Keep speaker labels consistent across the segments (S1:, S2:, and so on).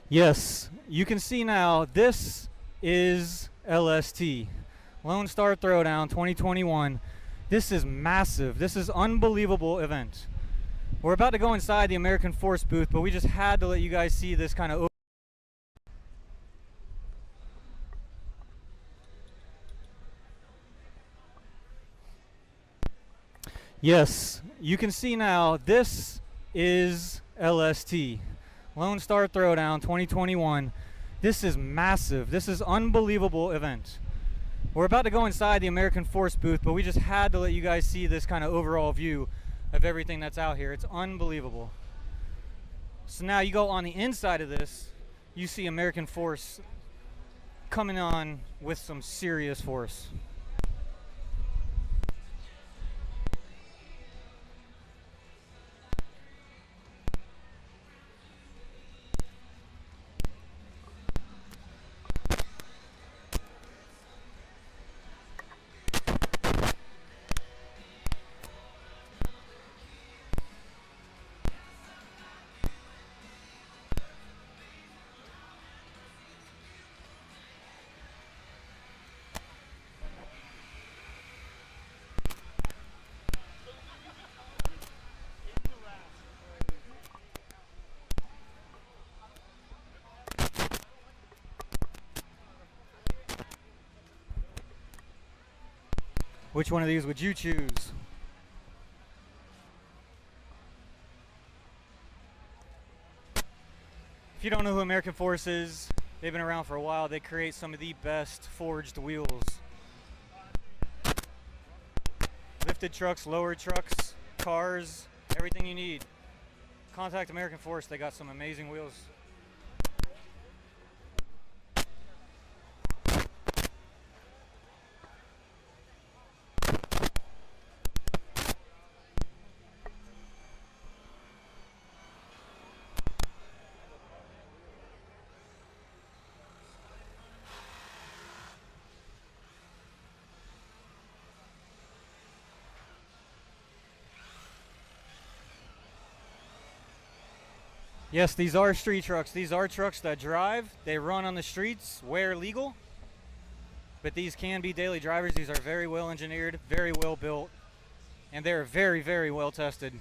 S1: Yes, you can see now this is LST, Lone Star Throwdown 2021. This is massive. This is unbelievable event. We're about to go inside the American Force booth, but we just had to let you guys see this kind of. Yes, you can see now this is LST, Lone Star Throwdown 2021. This is massive. This is unbelievable event. We're about to go inside the American Force booth, but we just had to let you guys see this kind of overall view of everything that's out here. It's unbelievable. So now you go on the inside of this, you see American Force coming on with some serious force. Which one of these would you choose? If you don't know who American Force is, they've been around for a while. They create some of the best forged wheels. Lifted trucks, lowered trucks, cars, everything you need. Contact American Force, they got some amazing wheels. Yes, these are street trucks. These are trucks that drive. They run on the streets where legal. But these can be daily drivers. These are very well engineered, very well built, and they're very, very well tested.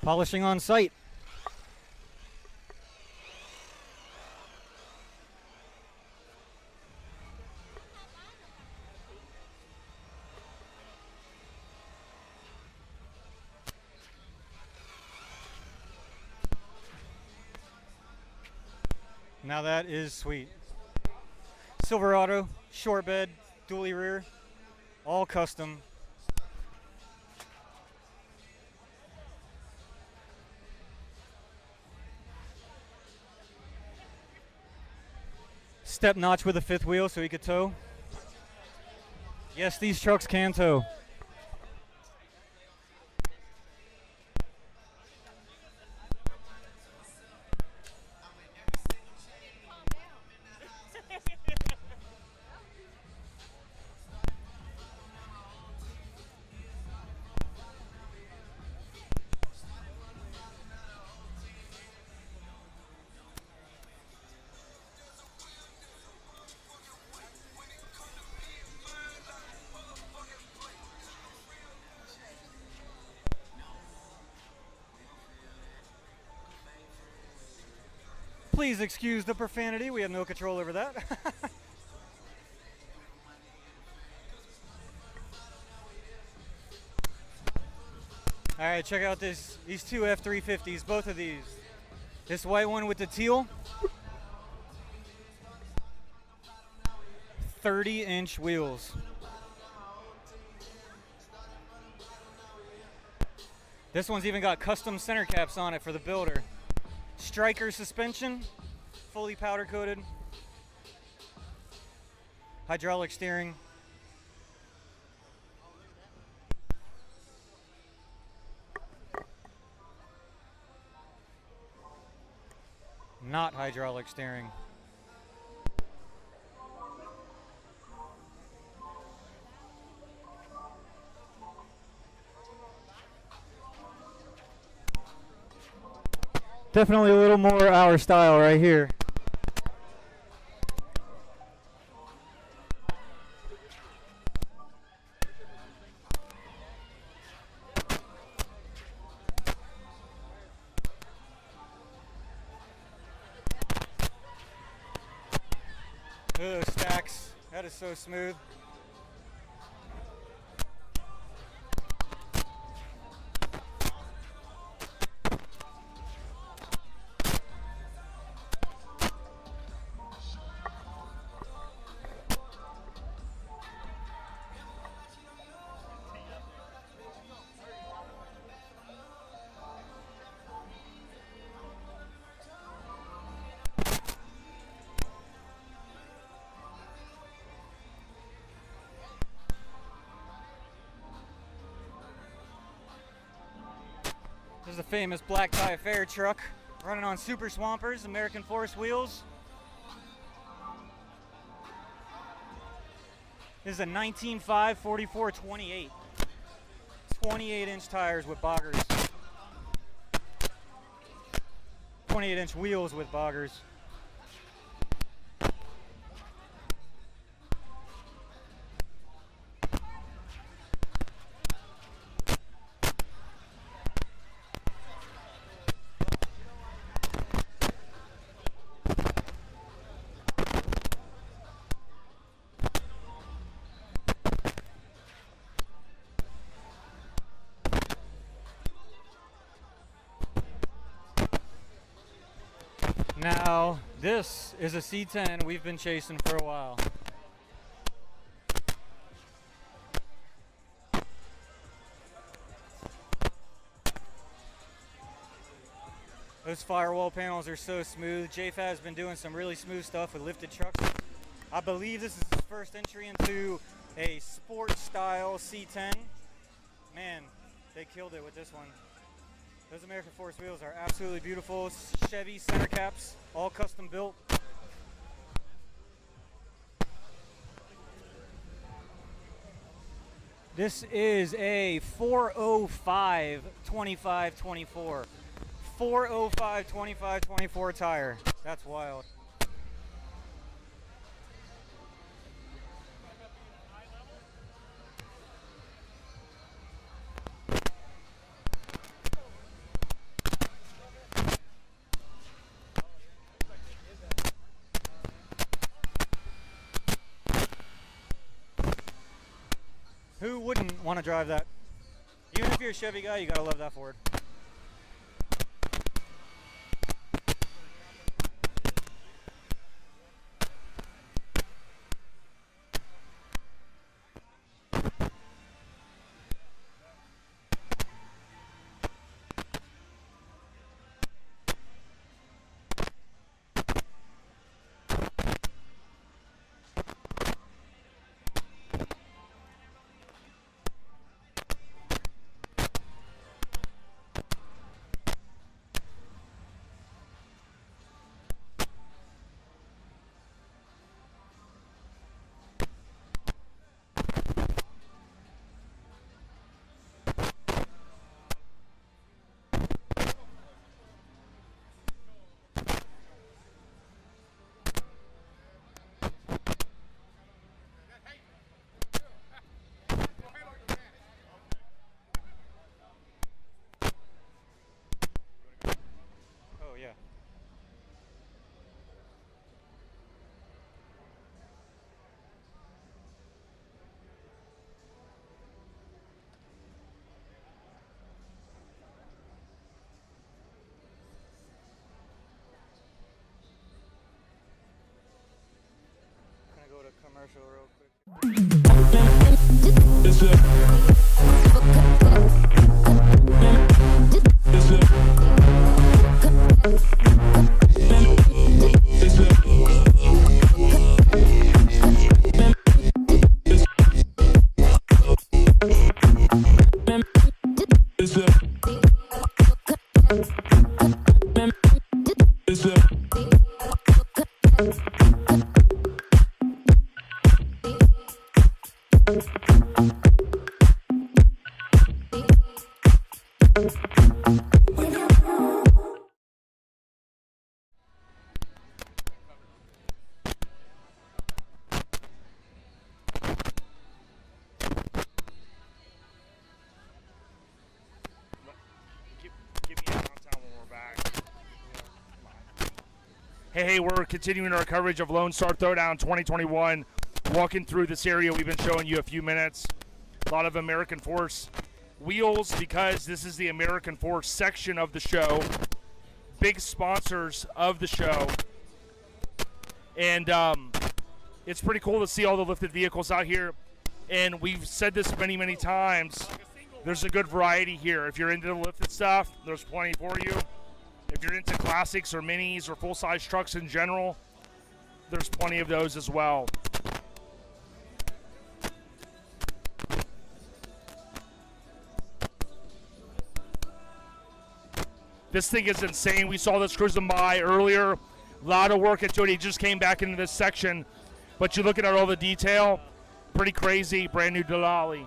S1: Polishing on site. Now that is sweet. Silverado, short bed, dually rear, all custom. Step notch with a fifth wheel so he could tow. Yes, these trucks can tow. Please excuse the profanity. We have no control over that. All right, check out these two F350s, both of these. This white one with the teal, 30-inch wheels. This one's even got custom center caps on it for the builder. Striker suspension, fully powder coated. Hydraulic steering. Not hydraulic steering. Definitely a little more our style right here. Look at those stacks. That is so smooth. This is a famous black tie fair truck running on Super Swampers, American Force wheels. This is a 19.5 44/28. 28-inch tires with boggers. 28-inch wheels with boggers. Now, this is a C10 we've been chasing for a while. Those firewall panels are so smooth. JFAD has been doing some really smooth stuff with lifted trucks. I believe this is his first entry into a sport style C10. Man, they killed it with this one. Those American Force wheels are absolutely beautiful. Chevy center caps, all custom built. This is a 405 25/24. 405 25/24 tire. That's wild. Who wouldn't want to drive that? Even if you're a Chevy guy, you gotta love that Ford. Go to commercial real quick.
S2: Hey, we're continuing our coverage of Lone Star Throwdown 2021. Walking through this area, we've been showing you a few minutes. A lot of American Force wheels because this is the American Force section of the show. Big sponsors of the show. And it's pretty cool to see all the lifted vehicles out here. And we've said this many, many times. There's a good variety here. If you're into the lifted stuff, there's plenty for you. If you're into classics or minis or full-size trucks in general, there's plenty of those as well. This thing is insane. We saw this cruising by earlier. A lot of work into it. He just came back into this section. But you look at all the detail, pretty crazy. Brand new Delali.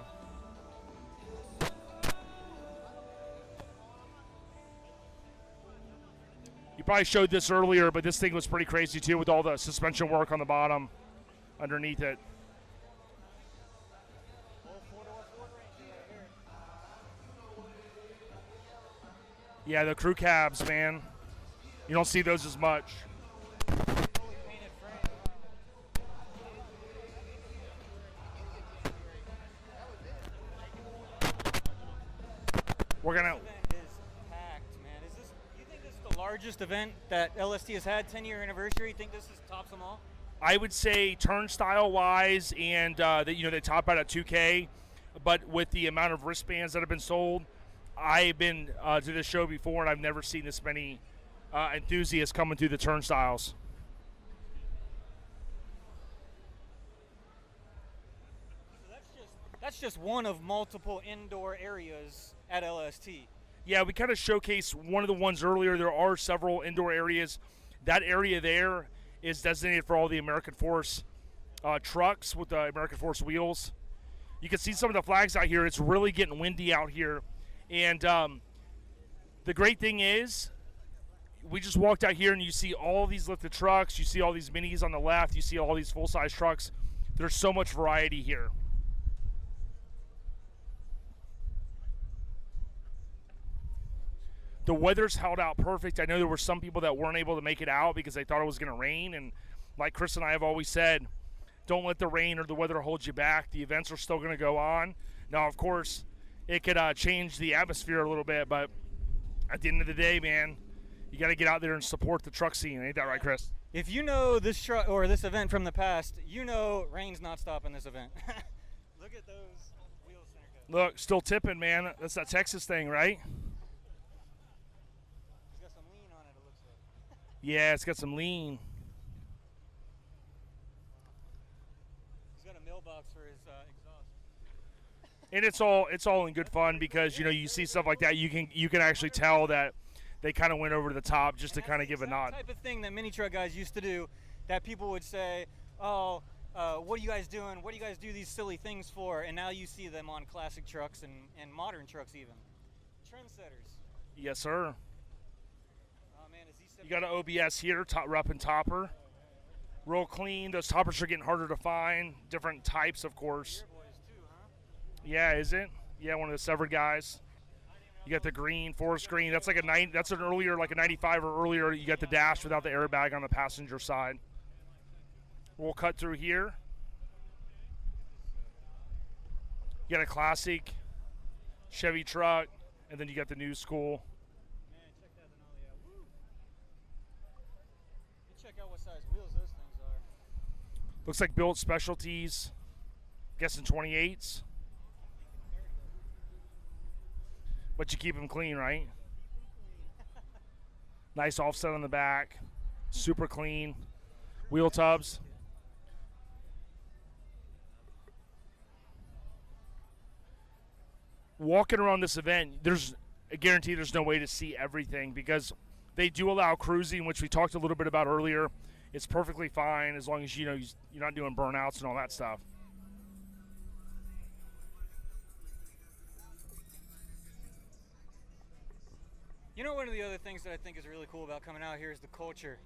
S2: You probably showed this earlier, but this thing was pretty crazy too with all the suspension work on the bottom underneath it. Yeah, the crew cabs, man. You don't see those as much. We're gonna.
S1: Largest event that LST has had, 10-year anniversary. You think this is tops them all?
S2: I would say turnstile wise, and they top out at 2K, but with the amount of wristbands that have been sold, I've been to this show before, and I've never seen this many enthusiasts coming through the turnstiles.
S1: So that's just one of multiple indoor areas at LST.
S2: Yeah, we kind of showcased one of the ones earlier. There are several indoor areas. That area there is designated for all the American Force trucks with the American Force wheels. You can see some of the flags out here. It's really getting windy out here. And the great thing is, we just walked out here and you see all these lifted trucks. You see all these minis on the left. You see all these full-size trucks. There's so much variety here. The weather's held out perfect. I know there were some people that weren't able to make it out because they thought it was going to rain. And like Chris and I have always said, don't let the rain or the weather hold you back. The events are still going to go on. Now, of course, it could change the atmosphere a little bit. But at the end of the day, man, you got to get out there and support the truck scene. Ain't that right, Chris?
S1: If you know this truck or this event from the past, you know rain's not stopping this event. Look at those wheels.
S2: Look, still tipping, man. That's that Texas thing, right? Yeah, it's got some lean.
S1: He's got a mailbox for his exhaust.
S2: And it's all in good fun because you see stuff like that. You can actually tell that they kind of went over the top just to kind of give a nod.
S1: Type of thing that mini truck guys used to do, that people would say, "Oh, what are you guys doing? What do you guys do these silly things for?" And now you see them on classic trucks and modern trucks even. Trendsetters.
S2: Yes, sir. You got an OBS here, rep and topper. Real clean. Those toppers are getting harder to find. Different types, of course. Yeah, is it? Yeah, one of the severed guys. You got the green, forest green. That's like that's an earlier, like a 95 or earlier. You got the dash without the airbag on the passenger side. We'll cut through here. You got a classic Chevy truck, and then you got the new school.
S1: Check out what size wheels those things are.
S2: Looks like built specialties. Guessing 28s. But you keep them clean, right? Nice offset on the back. Super clean. Wheel tubs. Walking around this event, I guarantee there's no way to see everything because they do allow cruising, which we talked a little bit about earlier. It's perfectly fine as long as you're not doing burnouts and all that stuff.
S1: You know, one of the other things that I think is really cool about coming out here is the culture.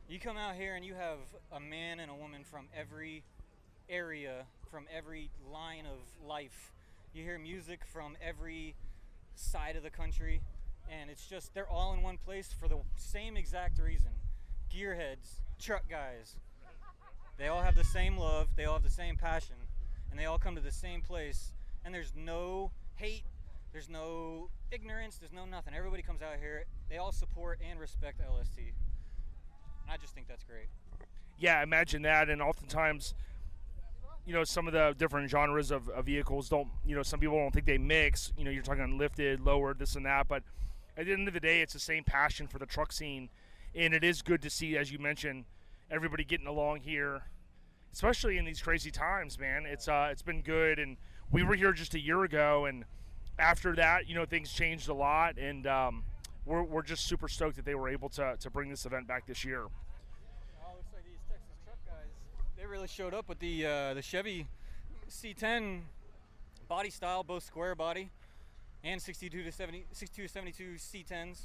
S1: You come out here and you have a man and a woman from every area, from every line of life. You hear music from every side of the country, and it's just, they're all in one place for the same exact reason. gearheads, truck guys. They all have the same love, they all have the same passion, and they all come to the same place. And there's no hate, there's no ignorance, there's no nothing. Everybody comes out here, they all support and respect LST. I just think that's great.
S2: Yeah, imagine that. And oftentimes, you know, some of the different genres of vehicles don't, you know, some people don't think they mix. You know, you're talking lifted, lowered, this and that. But at the end of the day, it's the same passion for the truck scene. And it is good to see, as you mentioned, everybody getting along here, especially in these crazy times, man. It's been good. And we were here just a year ago. And after that, you know, things changed a lot. And we're just super stoked that they were able to bring this event back this year.
S1: Looks like these Texas truck guys, they really showed up with the Chevy C10 body style, both square body, and 62 to 72 C10s.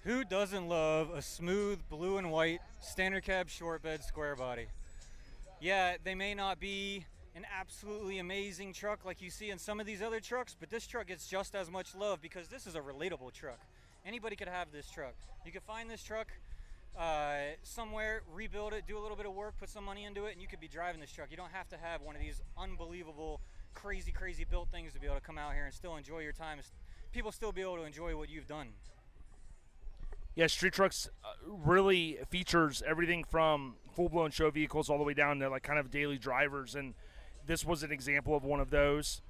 S1: Who doesn't love a smooth blue and white standard cab short bed square body? Yeah, they may not be an absolutely amazing truck like you see in some of these other trucks, but this truck gets just as much love because this is a relatable truck. Anybody could have this truck. You could find this truck somewhere, rebuild it, do a little bit of work, put some money into it, and you could be driving this truck. You don't have to have one of these unbelievable, crazy built things to be able to come out here and still enjoy your time. People still be able to enjoy what you've done.
S2: Yeah, Street Trucks really features everything from full-blown show vehicles all the way down to like kind of daily drivers, and this was an example of one of those.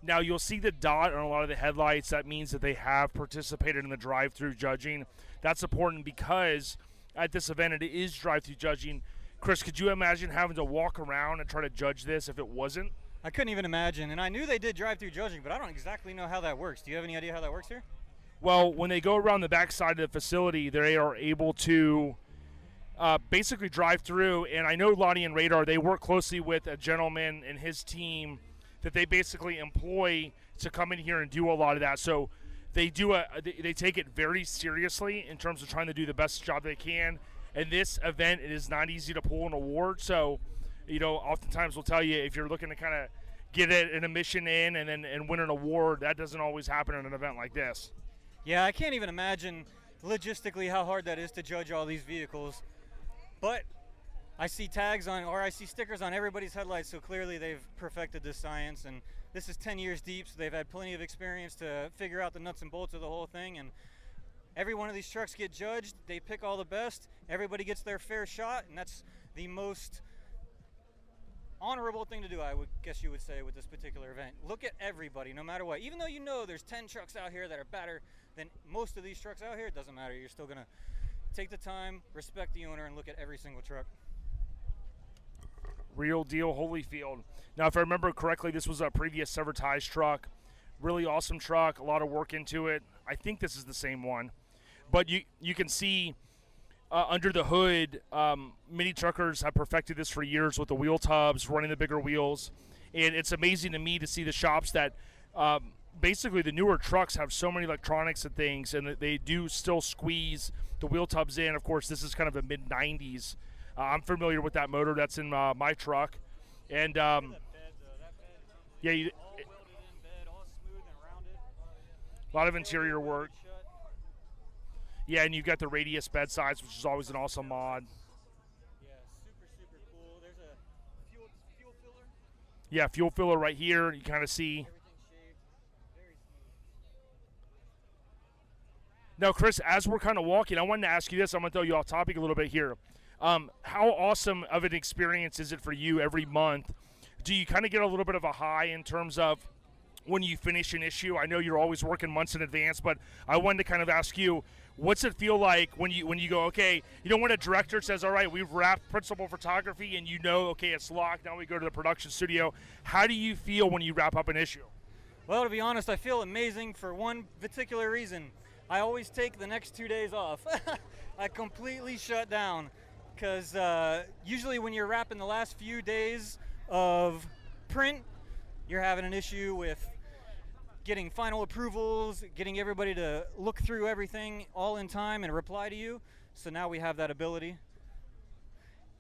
S2: Now you'll see the dot on a lot of the headlights. That means that they have participated in the drive-through judging. That's important because at this event it is drive-through judging. Chris, could you imagine having to walk around and try to judge this if it wasn't?
S1: I couldn't even imagine, and I knew they did drive-through judging, but I don't exactly know how that works. Do you have any idea how that works here?
S2: Well, when they go around the backside of the facility, they are able to basically drive through. And I know Lottie and Radar, they work closely with a gentleman and his team that they basically employ to come in here and do a lot of that. So they take it very seriously in terms of trying to do the best job they can. And this event, it is not easy to pull an award. So, you know, oftentimes we'll tell you if you're looking to kind of get an admission in and win an award, that doesn't always happen in an event like this.
S1: Yeah, I can't even imagine logistically how hard that is to judge all these vehicles. But I see tags on, or I see stickers on everybody's headlights, so clearly they've perfected this science. And this is 10 years deep, so they've had plenty of experience to figure out the nuts and bolts of the whole thing. And every one of these trucks get judged. They pick all the best. Everybody gets their fair shot, and that's the most honorable thing to do, I would guess you would say, with this particular event. Look at everybody, no matter what. Even though you know there's 10 trucks out here that are better than most of these trucks out here, it doesn't matter. You're still going to take the time, respect the owner, and look at every single truck.
S2: Real deal Holyfield. Now, if I remember correctly, this was a previous Severtage truck. Really awesome truck, a lot of work into it. I think this is the same one. But you can see under the hood, many truckers have perfected this for years with the wheel tubs, running the bigger wheels. And it's amazing to me to see the shops that basically the newer trucks have so many electronics and things, and they do still squeeze the wheel tubs in. Of course, this is kind of a mid-90s. I'm familiar with that motor. That's in my truck. And
S1: that bed,
S2: yeah,
S1: all welded in bed, all smooth and rounded.
S2: A lot of interior work. Yeah, and you've got the radius bed sides, which is always an awesome mod.
S1: Yeah, super cool. There's a fuel filler.
S2: Yeah, fuel filler right here. You kind of see.
S1: Everything's shaved. Very smooth.
S2: Now, Chris, as we're kind of walking, I wanted to ask you this. I'm going to throw you off topic a little bit here. How awesome of an experience is it for you every month? Do you kind of get a little bit of a high in terms of when you finish an issue? I know you're always working months in advance, but I wanted to kind of ask you, what's it feel like when you go, okay, you know, when a director says, all right, we've wrapped principal photography and you know, okay, it's locked, now we go to the production studio. How do you feel when you wrap up an issue?
S1: Well, to be honest, I feel amazing for one particular reason. I always take the next 2 days off. I completely shut down because usually when you're wrapping the last few days of print, you're having an issue with getting final approvals, getting everybody to look through everything all in time and reply to you. So now we have that ability.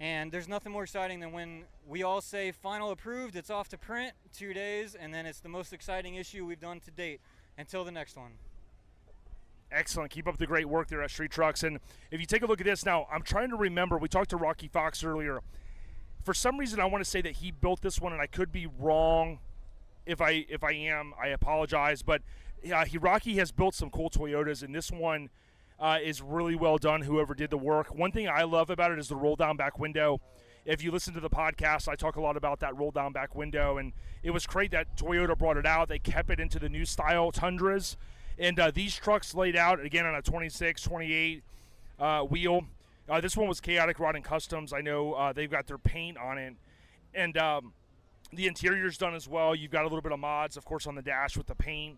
S1: And there's nothing more exciting than when we all say final approved, it's off to print, 2 days, and then it's the most exciting issue we've done to date. Until the next one.
S2: Excellent. Keep up the great work there at Street Trucks. And if you take a look at this now, I'm trying to remember, we talked to Rocky Fox earlier. For some reason, I want to say that he built this one, and I could be wrong. If I am, I apologize. But Rocky has built some cool Toyotas, and this one is really well done, whoever did the work. One thing I love about it is the roll-down back window. If you listen to the podcast, I talk a lot about that roll-down back window, and it was great that Toyota brought it out. They kept it into the new style Tundras, and these trucks laid out, again, on a 26, 28 wheel. This one was Chaotic Rod and Customs. I know they've got their paint on it, and the interior's done as well. You've got a little bit of mods, of course, on the dash with the paint.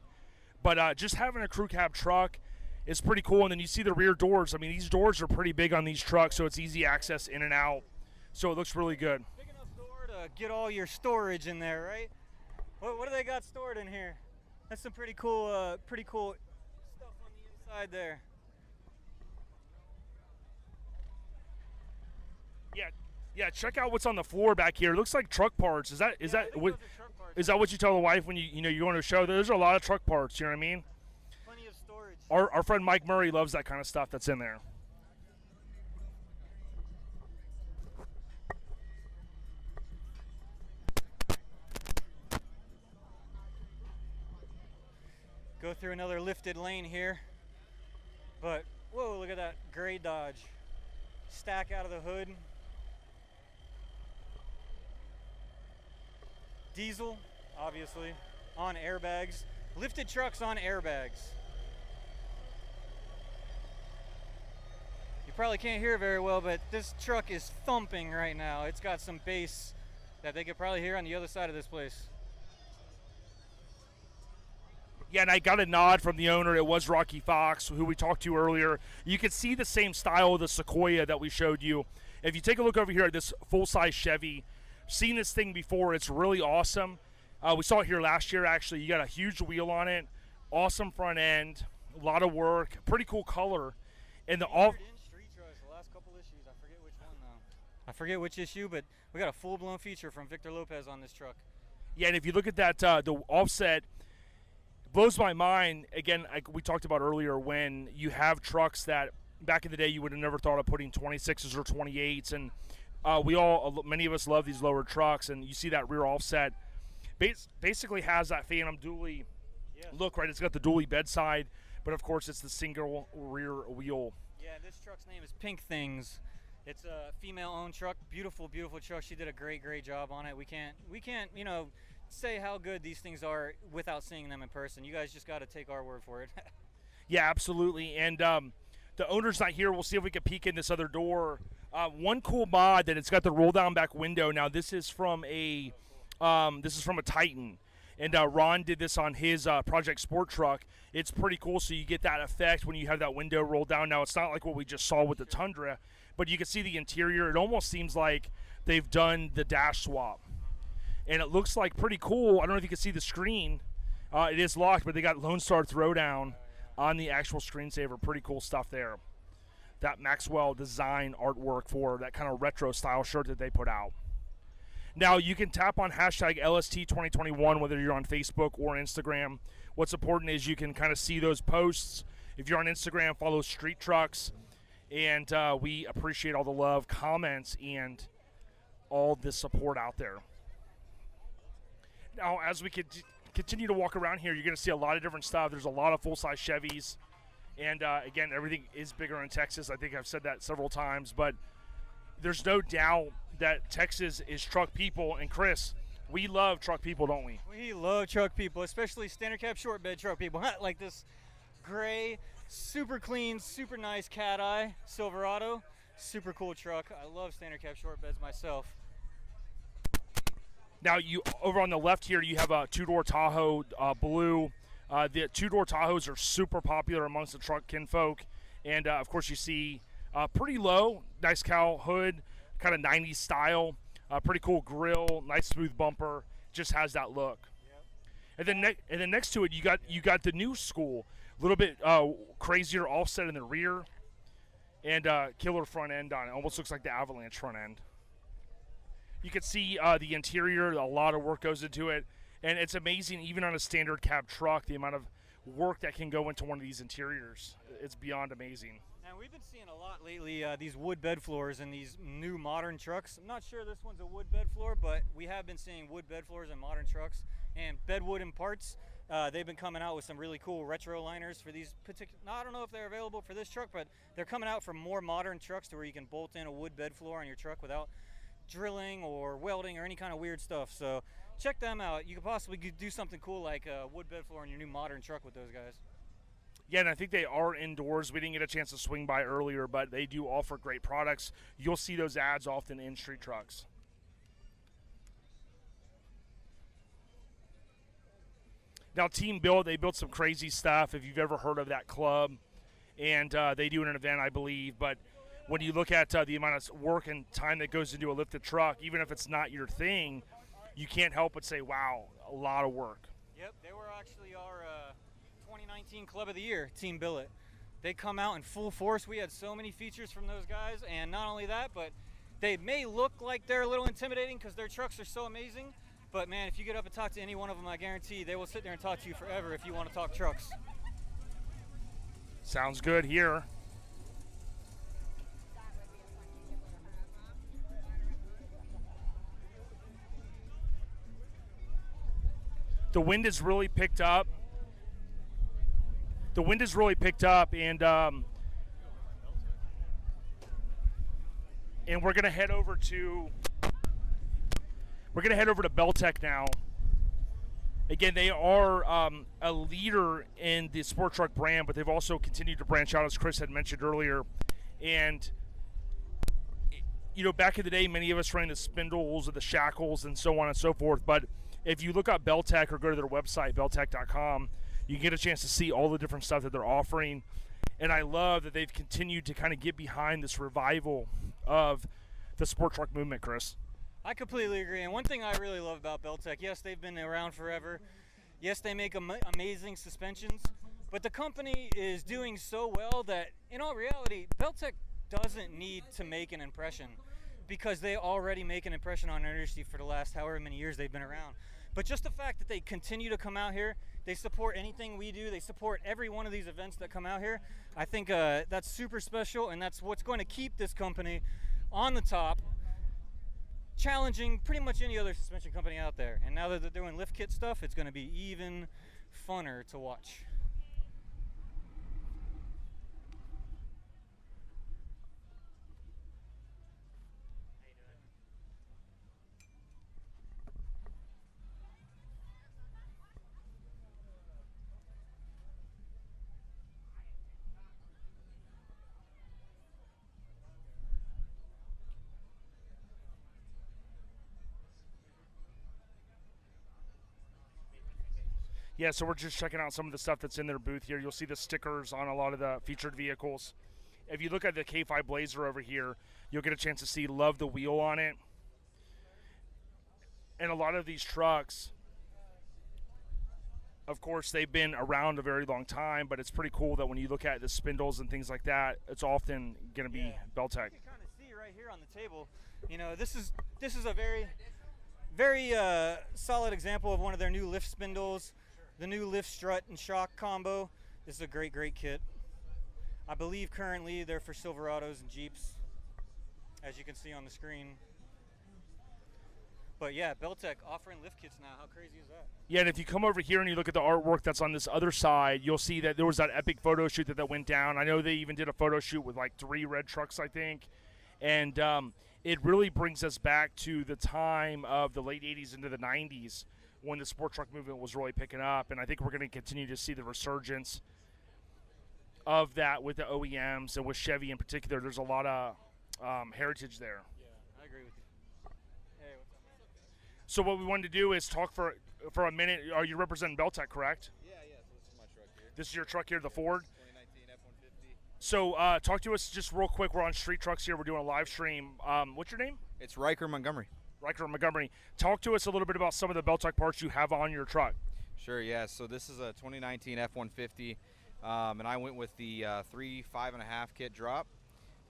S2: But just having a crew cab truck is pretty cool. And then you see the rear doors. I mean, these doors are pretty big on these trucks, so it's easy access in and out. So it looks really good.
S1: Big enough door to get all your storage in there, right? What do they got stored in here? That's some pretty cool stuff on the inside there.
S2: Yeah, check out what's on the floor back here. It looks like truck parts. Is that what you tell the wife when you go on a show? There's a lot of truck parts, you know what I mean?
S1: Plenty of storage.
S2: Our friend Mike Murray loves that kind of stuff that's in there.
S1: Go through another lifted lane here. But whoa, look at that gray Dodge. Stack out of the hood. Diesel, obviously, on airbags. Lifted trucks on airbags. You probably can't hear very well, but this truck is thumping right now. It's got some bass that they could probably hear on the other side of this place.
S2: Yeah, and I got a nod from the owner. It was Rocky Fox, who we talked to earlier. You can see the same style of the Sequoia that we showed you. If you take a look over here at this full-size Chevy, seen this thing before. It's really awesome. We saw it here last year, actually. You got a huge wheel on it, awesome front end, a lot of work, pretty cool color. And the
S1: Street Trucks, the last couple issues. I forget which one, though. I forget which issue, but we got a full-blown feature from Victor Lopez on this truck.
S2: Yeah, and if you look at that, the offset, blows my mind. Again, like we talked about earlier, when you have trucks that back in the day you would have never thought of putting 26s or 28s, and many of us love these lower trucks, and you see that rear offset basically has that Phantom dually look, right? It's got the dually bedside, but of course it's the single rear wheel.
S1: Yeah, this truck's name is Pink Things. It's a female-owned truck, beautiful, beautiful truck. She did a great, great job on it. We can't, say how good these things are without seeing them in person. You guys just got to take our word for it.
S2: Yeah, absolutely. And the owner's not here. We'll see if we can peek in this other door. One cool mod that it's got the roll down back window. Now this is from a Titan, and Ron did this on his Project Sport truck. It's pretty cool. So you get that effect when you have that window rolled down. Now it's not like what we just saw with the Tundra, but you can see the interior. It almost seems like they've done the dash swap. And it looks like pretty cool. I don't know if you can see the screen. It is locked, but they got Lone Star Throwdown on the actual screensaver. Pretty cool stuff there. That Maxwell design artwork for that kind of retro style shirt that they put out. Now you can tap on hashtag LST2021 whether you're on Facebook or Instagram. What's important is you can kind of see those posts. If you're on Instagram, follow Street Trucks. And we appreciate all the love, comments, and all the support out there. Now, as we continue to walk around here, you're going to see a lot of different stuff. There's a lot of full-size Chevys. And, again, everything is bigger in Texas. I think I've said that several times. But there's no doubt that Texas is truck people. And, Chris, we love truck people, don't we?
S1: We love truck people, especially standard cab short bed truck people. Like this gray, super clean, super nice cat eye Silverado. Super cool truck. I love standard cab short beds myself.
S2: Now, you over on the left here, you have a two-door Tahoe blue. The two-door Tahoes are super popular amongst the truck kinfolk. And, of course, you see pretty low, nice cowl hood, kind of 90s style, pretty cool grill, nice smooth bumper, just has that look. Yep. And then next to it, you got the new school, a little bit crazier offset in the rear, and killer front end on it. Almost looks like the Avalanche front end. You can see the interior. A lot of work goes into it, and it's amazing. Even on a standard cab truck, the amount of work that can go into one of these interiors, it's beyond amazing.
S1: And we've been seeing a lot lately these wood bed floors in these new modern trucks. I'm not sure this one's a wood bed floor, but we have been seeing wood bed floors in modern trucks and bedwood and parts. They've been coming out with some really cool retro liners for these particular. I don't know if they're available for this truck, but they're coming out for more modern trucks to where you can bolt in a wood bed floor on your truck without drilling or welding or any kind of weird stuff. So check them out. You could possibly do something cool like a wood bed floor on your new modern truck with those guys.
S2: Yeah, and I think they are indoors. We didn't get a chance to swing by earlier, but they do offer great products. You'll see those ads often in street trucks. Now, Team Build, they built some crazy stuff, if you've ever heard of that club. And they do an event, I believe. But when you look at the amount of work and time that goes into a lifted truck, even if it's not your thing, you can't help but say, wow, a lot of work.
S1: Yep, they were actually our 2019 Club of the Year, Team Billet. They come out in full force. We had so many features from those guys, and not only that, but they may look like they're a little intimidating because their trucks are so amazing, but man, if you get up and talk to any one of them, I guarantee they will sit there and talk to you forever if you want to talk trucks.
S2: Sounds good here. The wind has really picked up. The wind has really picked up, and we're gonna head over to Beltec now. Again, they are a leader in the sport truck brand, but they've also continued to branch out, as Chris had mentioned earlier. And you know, back in the day, many of us ran the spindles or the shackles and so on and so forth. But if you look up Beltec or go to their website, beltec.com, you can get a chance to see all the different stuff that they're offering. And I love that they've continued to kind of get behind this revival of the sport truck movement, Chris.
S1: I completely agree. And one thing I really love about Beltec, yes, they've been around forever. Yes, they make amazing suspensions. But the company is doing so well that, in all reality, Beltec doesn't need to make an impression because they already make an impression on our industry for the last however many years they've been around. But just the fact that they continue to come out here, they support anything we do, they support every one of these events that come out here, I think that's super special, and that's what's going to keep this company on the top, challenging pretty much any other suspension company out there. And now that they're doing lift kit stuff, it's going to be even funner to watch.
S2: Yeah, so we're just checking out some of the stuff that's in their booth here. You'll see the stickers on a lot of the featured vehicles. If you look at the K5 Blazer over here, you'll get a chance to see Love the Wheel on it. And a lot of these trucks, of course, they've been around a very long time, but it's pretty cool that when you look at the spindles and things like that, it's often going to be Beltec.
S1: You can kind of see right here on the table, you know, this is a very solid example of one of their new lift spindles. The new lift strut and shock combo. This is a great kit. I believe currently they're for Silverados and Jeeps, as you can see on the screen. But yeah, Beltec offering lift kits now. How crazy is that?
S2: Yeah, and if you come over here and you look at the artwork that's on this other side, you'll see that there was that epic photo shoot that went down. I know they even did a photo shoot with like 3 red trucks, I think. And it really brings us back to the time of the late 80s into the 90s, when the sport truck movement was really picking up. And I think we're going to continue to see the resurgence of that with the OEMs and with Chevy in particular. There's a lot of heritage there.
S1: Yeah, I agree with you. Hey, what's up?
S2: So what we wanted to do is talk for a minute. Are you representing Beltec, correct?
S3: Yeah, so this is my truck here.
S2: This is your truck here, the Ford?
S3: 2019 F-150.
S2: So talk to us just real quick. We're on Street Trucks here. We're doing a live stream. What's your name?
S3: It's Riker Montgomery.
S2: Riker Montgomery. Talk to us a little bit about some of the Beltec parts you have on your truck.
S3: Sure, yeah. So this is a 2019 F-150, and I went with the 3 5.5 kit drop.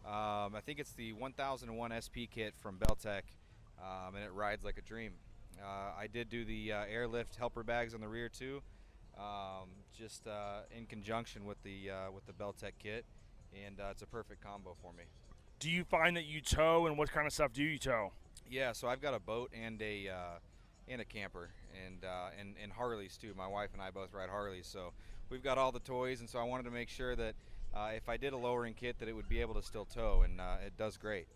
S3: I think it's the 1001 SP kit from Beltec, and it rides like a dream. I did do the airlift helper bags on the rear too, just in conjunction with the Beltec kit, and it's a perfect combo for me.
S2: Do you find that you tow, and what kind of stuff do you tow?
S3: Yeah, so I've got a boat and a camper, and Harleys too. My wife and I both ride Harleys, so we've got all the toys, and so I wanted to make sure that if I did a lowering kit that it would be able to still tow, and it does great.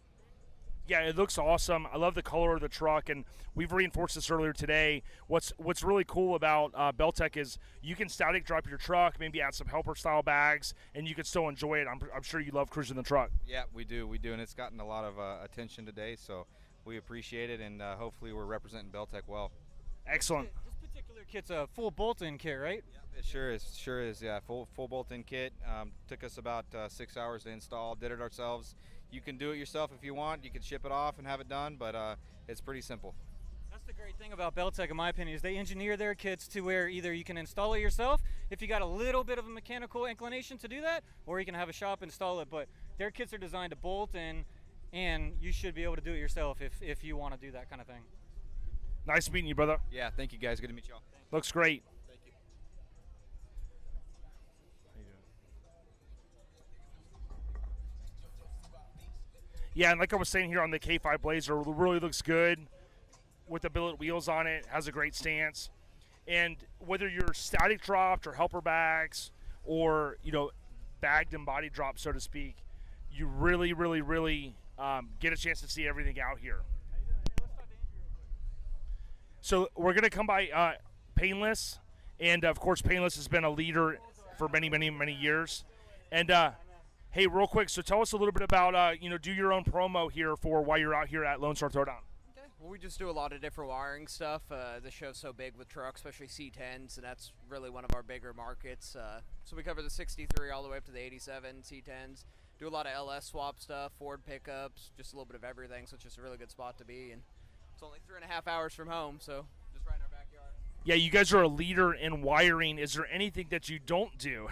S2: Yeah, it looks awesome. I love the color of the truck, and we've reinforced this earlier today. What's really cool about Beltec is you can static drop your truck, maybe add some helper style bags, and you can still enjoy it. I'm sure you love cruising the truck.
S3: Yeah, we do, and it's gotten a lot of attention today, so we appreciate it, and hopefully we're representing Beltec well.
S2: Excellent.
S1: This particular kit's a full bolt-in kit, right?
S3: Yep, it sure is. Yeah, full bolt-in kit. Took us about 6 hours to install. Did it ourselves. You can do it yourself if you want. You can ship it off and have it done, but it's pretty simple.
S1: That's the great thing about Beltec, in my opinion, is they engineer their kits to where either you can install it yourself if you got a little bit of a mechanical inclination to do that, or you can have a shop install it. But their kits are designed to bolt in, and you should be able to do it yourself if you want to do that kind of thing.
S2: Nice meeting you, brother.
S3: Yeah, thank you guys. Good to meet y'all.
S2: Looks great.
S3: Thank you.
S2: Yeah, and like I was saying here on the K5 Blazer, it really looks good with the billet wheels on it. Has a great stance. And whether you're static dropped or helper bags or, bagged and body dropped, so to speak, you really, really, really get a chance to see everything out here. So we're going to come by Painless. And, of course, Painless has been a leader for many, many, many years. And, hey, real quick, so tell us a little bit about, do your own promo here for why you're out here at Lone Star Throwdown.
S4: Okay. Well, we just do a lot of different wiring stuff. The show's so big with trucks, especially C10s, and that's really one of our bigger markets. So we cover the 63 all the way up to the 87 C10s. Do a lot of LS swap stuff, Ford pickups, just a little bit of everything, so it's just a really good spot to be. And it's only 3.5 hours from home, so just right in our backyard.
S2: Yeah, you guys are a leader in wiring. Is there anything that you don't do?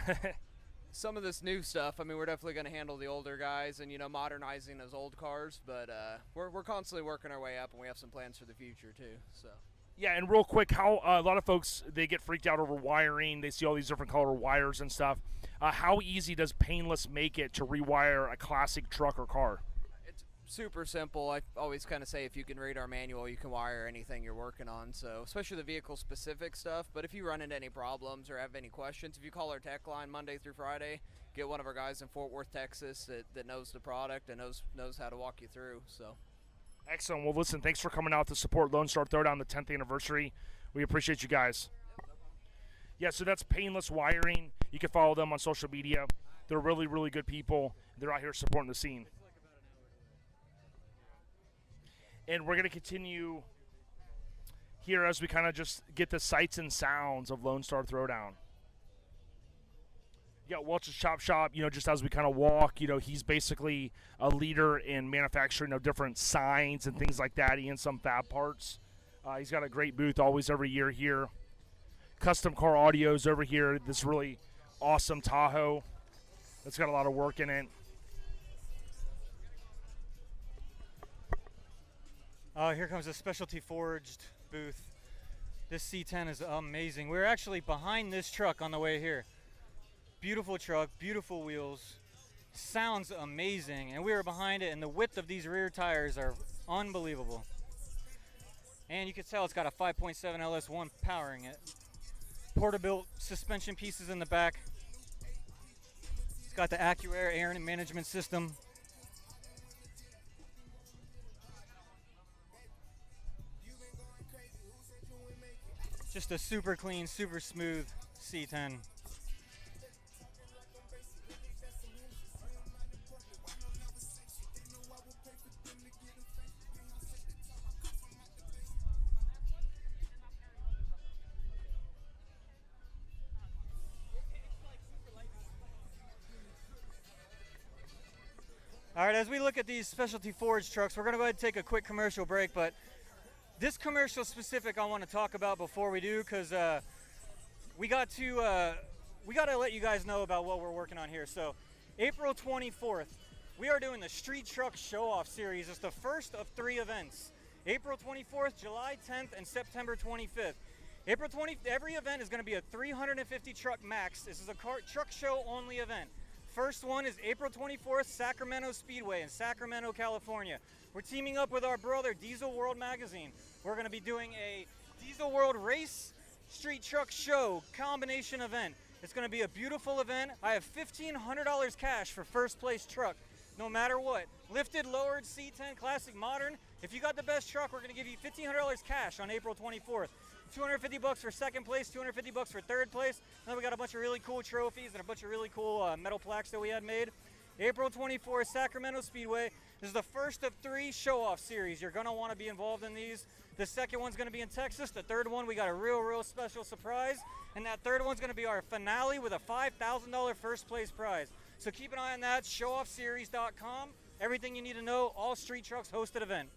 S4: Some of this new stuff, I mean, we're definitely going to handle the older guys and, modernizing those old cars, but we're constantly working our way up, and we have some plans for the future, too. So.
S2: Yeah, and real quick, how a lot of folks, they get freaked out over wiring. They see all these different color wires and stuff. How easy does Painless make it to rewire a classic truck or car?
S4: It's super simple. I always kind of say if you can read our manual, you can wire anything you're working on, so especially the vehicle-specific stuff. But if you run into any problems or have any questions, if you call our tech line Monday through Friday, get one of our guys in Fort Worth, Texas that knows the product and knows how to walk you through. So.
S2: Excellent. Well, listen, thanks for coming out to support Lone Star Throwdown, the 10th anniversary. We appreciate you guys. Yeah, so that's Painless Wiring. You can follow them on social media. They're really, really good people. They're out here supporting the scene. And we're going to continue here as we kind of just get the sights and sounds of Lone Star Throwdown. Yeah, Welch's Chop Shop, just as we kind of walk, he's basically a leader in manufacturing of different signs and things like that, and some fab parts. He's got a great booth always every year here. Custom car audios over here. This really awesome Tahoe that's got a lot of work in it.
S1: Here comes a specialty forged booth. This C10 is amazing. We're actually behind this truck on the way here. Beautiful truck, beautiful wheels, sounds amazing, and we are behind it, and the width of these rear tires are unbelievable. And you can tell it's got a 5.7 LS1 powering it. Porta-built suspension pieces in the back. It's got the AccuAir air management system. Just a super clean, super smooth C10. All right, as we look at these specialty forged trucks, we're going to go ahead and take a quick commercial break, but this commercial specific I want to talk about before we do, because we got to let you guys know about what we're working on here. So, April 24th, we are doing the Street Truck Show-Off Series. It's the first of 3 events. April 24th, July 10th, and September 25th. Every event is going to be a 350 truck max. This is a truck show only event. First one is April 24th, Sacramento Speedway in Sacramento, California. We're teaming up with our brother, Diesel World Magazine. We're going to be doing a Diesel World Race Street Truck Show combination event. It's going to be a beautiful event. I have $1,500 cash for first place truck, no matter what. Lifted, lowered, C10, classic, modern. If you got the best truck, we're going to give you $1,500 cash on April 24th. $250 for second place, $250 for third place. Then we got a bunch of really cool trophies and a bunch of really cool metal plaques that we had made. April 24th, Sacramento Speedway. This is the first of 3 show-off series. You're going to want to be involved in these. The second one's going to be in Texas. The third one, we got a real special surprise. And that third one's going to be our finale with a $5,000 first place prize. So keep an eye on that, showoffseries.com. Everything you need to know, all Street Trucks hosted event.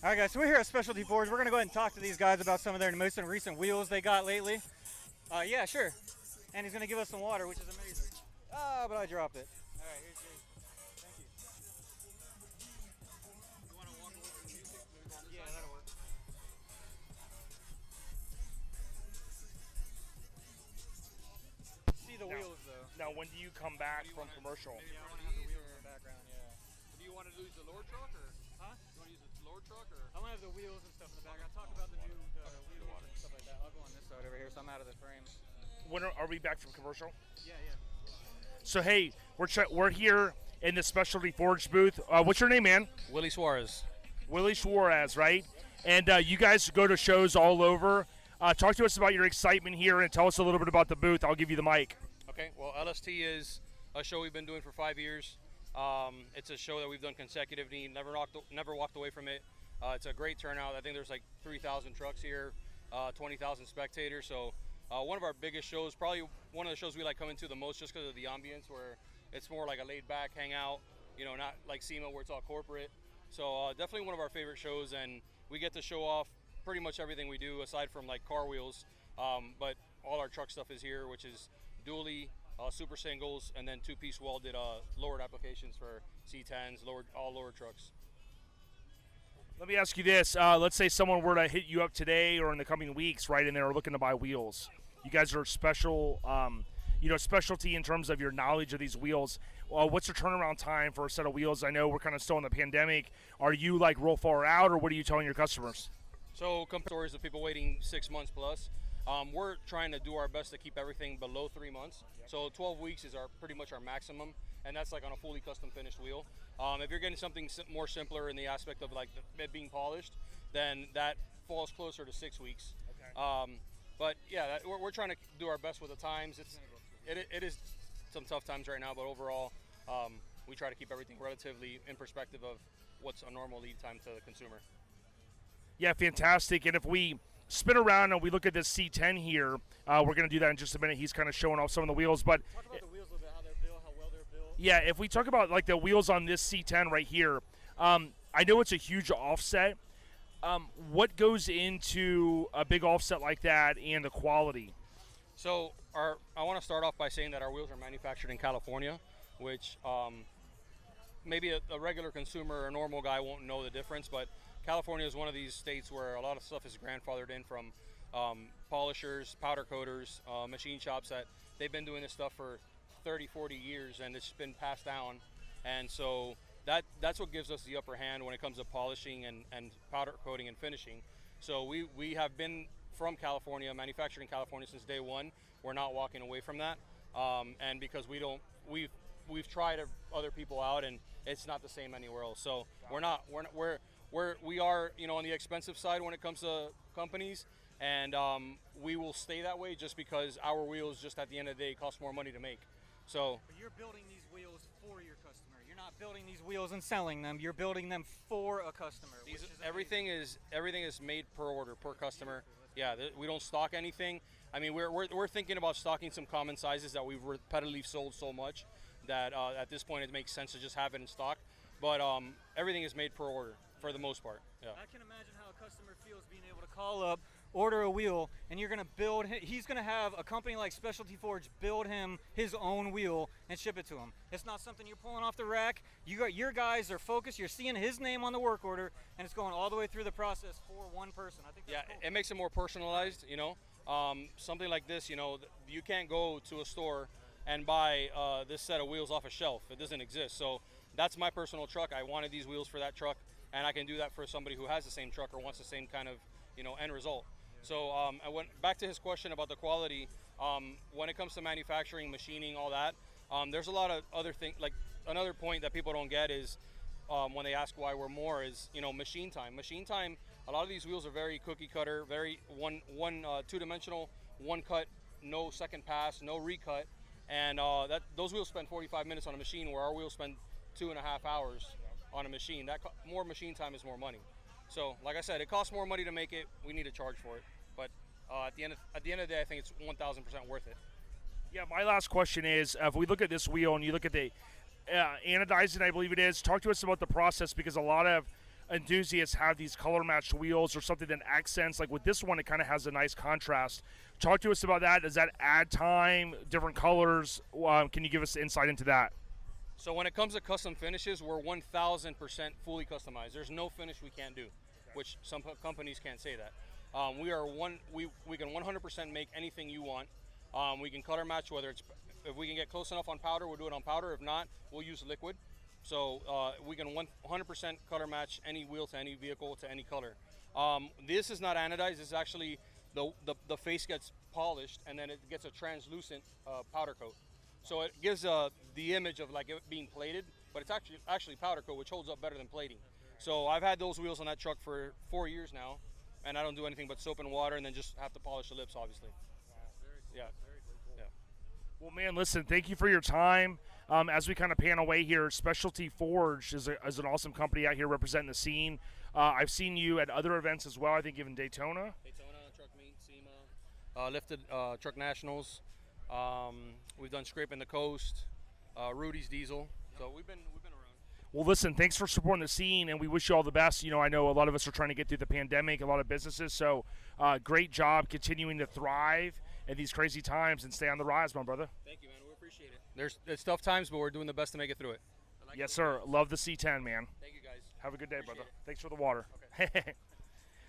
S1: All right, guys, so we're here at Specialty Forge. We're going to go ahead and talk to these guys about some of their most recent wheels they got lately. Yeah, sure. And he's going to give us some water, which is amazing. Ah, but I dropped it. All right, here's yours. Thank you. You want to walk away from the music? Yeah, that'll work. See the wheels, though.
S2: Now, when do you come back from commercial?
S1: Yeah, I want to have the wheels in the background, yeah.
S5: Do you want to use the lower truck or?
S1: Huh?
S5: You want to use the lower truck or?
S1: I want to have the wheels and stuff in the back. I'll talk about the new wheels and stuff like that. I'll go on this side over here, so I'm out of the frame.
S2: When are we back from commercial?
S1: Yeah.
S2: So hey, we're here in the Specialty Forge booth. What's your name, man?
S5: Willie Suarez.
S2: Willie Suarez, right? And you guys go to shows all over. Talk to us about your excitement here and tell us a little bit about the booth. I'll give you the mic.
S5: Okay, well, LST is a show we've been doing for 5 years. It's a show that we've done consecutively, never walked away from it. It's a great turnout. I think there's like 3,000 trucks here, 20,000 spectators. So one of our biggest shows, probably one of the shows we like coming to the most just because of the ambience, where it's more like a laid back hangout, you know, not like SEMA where it's all corporate. So definitely one of our favorite shows, and we get to show off pretty much everything we do aside from like car wheels. But all our truck stuff is here, which is dually, super singles, and then 2-piece welded lowered applications for C10s, all lower trucks.
S2: Let me ask you this. Let's say someone were to hit you up today or in the coming weeks, right, and they're looking to buy wheels. You guys are special, specialty in terms of your knowledge of these wheels. What's your turnaround time for a set of wheels? I know we're kind of still in the pandemic. Are you like roll far out, or what are you telling your customers?
S5: So stories of people waiting 6 months plus. We're trying to do our best to keep everything below 3 months. So 12 weeks is pretty much our maximum, and that's like on a fully custom finished wheel. If you're getting something more simpler in the aspect of like it being polished, then that falls closer to 6 weeks. Okay. But yeah, we're trying to do our best with the times. It is some tough times right now, but overall, we try to keep everything relatively in perspective of what's a normal lead time to the consumer.
S2: Yeah, fantastic. And if we spin around and we look at this C10 here, we're going to do that in just a minute. He's kind of showing off some of the wheels, but
S1: Talk about the wheels a little bit, how they're built, how well they're built.
S2: yeah, if we talk about like the wheels on this C10 right here, I know it's a huge offset. What goes into a big offset like that and the quality?
S5: So I want to start off by saying that our wheels are manufactured in California, which maybe a regular consumer or a normal guy won't know the difference, but California is one of these states where a lot of stuff is grandfathered in from polishers, powder coaters, machine shops that they've been doing this stuff for 30, 40 years, and it's been passed down. And so that's what gives us the upper hand when it comes to polishing and powder coating and finishing. So we have been from California, manufactured in California since day one. We're not walking away from that. And because we've tried other people out, and it's not the same anywhere else. So we are, you know, on the expensive side when it comes to companies, and we will stay that way just because our wheels, just at the end of the day, cost more money to make. So
S1: But you're building these wheels for your customer. You're not building these wheels and selling them. You're building them for a customer.
S5: everything is made per order, per customer. Yeah, we don't stock anything. I mean, we're thinking about stocking some common sizes that we've repetitively sold so much that at this point it makes sense to just have it in stock. But everything is made per order for the most part. Yeah.
S1: I can imagine how a customer feels being able to call up, order a wheel, and you're going to build. He's going to have a company like Specialty Forge build him his own wheel and ship it to him. It's not something you're pulling off the rack. Your guys are focused. You're seeing his name on the work order, and it's going all the way through the process for one person. I think that's cool.
S5: It makes it more personalized. You know, something like this. You know, you can't go to a store and buy this set of wheels off a shelf. It doesn't exist. So that's my personal truck. I wanted these wheels for that truck, and I can do that for somebody who has the same truck or wants the same kind of, you know, end result. So I went back to his question about the quality. When it comes to manufacturing, machining, all that, there's a lot of other things. Like another point that people don't get is when they ask why we're more is, you know, machine time. Machine time. A lot of these wheels are very cookie cutter, very two-dimensional, one cut, no second pass, no recut, and those wheels spend 45 minutes on a machine, where our wheels spend 2.5 hours on a machine. More machine time is more money. So, like I said, it costs more money to make it. We need to charge for it. But at the end of the day, I think it's 1,000% worth it.
S2: Yeah, my last question is, if we look at this wheel and you look at the anodizing, I believe it is, talk to us about the process, because a lot of enthusiasts have these color-matched wheels or something that accents. Like with this one, it kind of has a nice contrast. Talk to us about that. Does that add time, different colors? Can you give us insight into that?
S5: So when it comes to custom finishes, we're 1,000% fully customized. There's no finish we can't do, which some companies can't say that. We can 100% make anything you want. We can color match, whether it's, if we can get close enough on powder, we'll do it on powder. If not, we'll use liquid. So we can 100% color match any wheel to any vehicle to any color. This is not anodized. This is actually the face gets polished, and then it gets a translucent powder coat. So it gives the image of like it being plated, but it's actually powder coat, which holds up better than plating. So I've had those wheels on that truck for 4 years now, and I don't do anything but soap and water, and then just have to polish the lips, obviously. Yeah. Yeah.
S2: Well, man, listen, thank you for your time. As we kind of pan away here, Specialty Forge is an awesome company out here representing the scene. I've seen you at other events as well, I think even Daytona.
S5: Truck Meet, SEMA, lifted truck nationals. We've done Scraping the Coast, Rudy's Diesel. So we've been around.
S2: Well, listen, thanks for supporting the scene, and we wish you all the best. You know, I know a lot of us are trying to get through the pandemic, a lot of businesses, so great job continuing to thrive in these crazy times and stay on the rise, my brother.
S5: Thank you, man. We appreciate it. It's tough times, but we're doing the best to make it through it.
S2: Yes, sir. Love the C10, man.
S5: Thank you, guys.
S2: Have a good day, brother.
S5: It.
S2: Thanks for the water.
S5: Okay.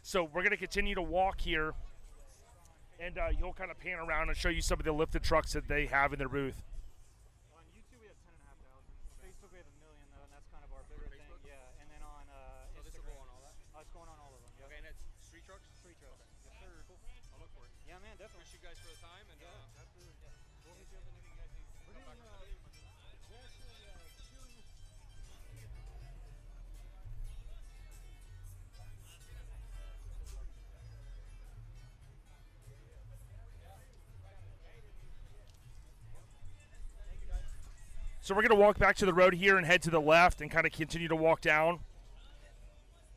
S2: So we're going to continue to walk here, and you'll kind of pan around and show you some of the lifted trucks that they have in their booth.
S1: On YouTube, we have 10,500. Facebook, we have 1 million, though, and that's kind of our bigger thing. Yeah, and then on
S5: So this will go on all that?
S1: it's going on all of them. Yep.
S5: Okay, and it's street trucks?
S1: Street trucks. Yes, sir.
S5: Cool. I'll look for it.
S1: Yeah, man, definitely.
S5: Appreciate you guys for the time, and
S1: Absolutely.
S5: we'll hit you up anything you guys need.
S1: We're
S5: Come back.
S2: So we're going to walk back to the road here and head to the left and kind of continue to walk down.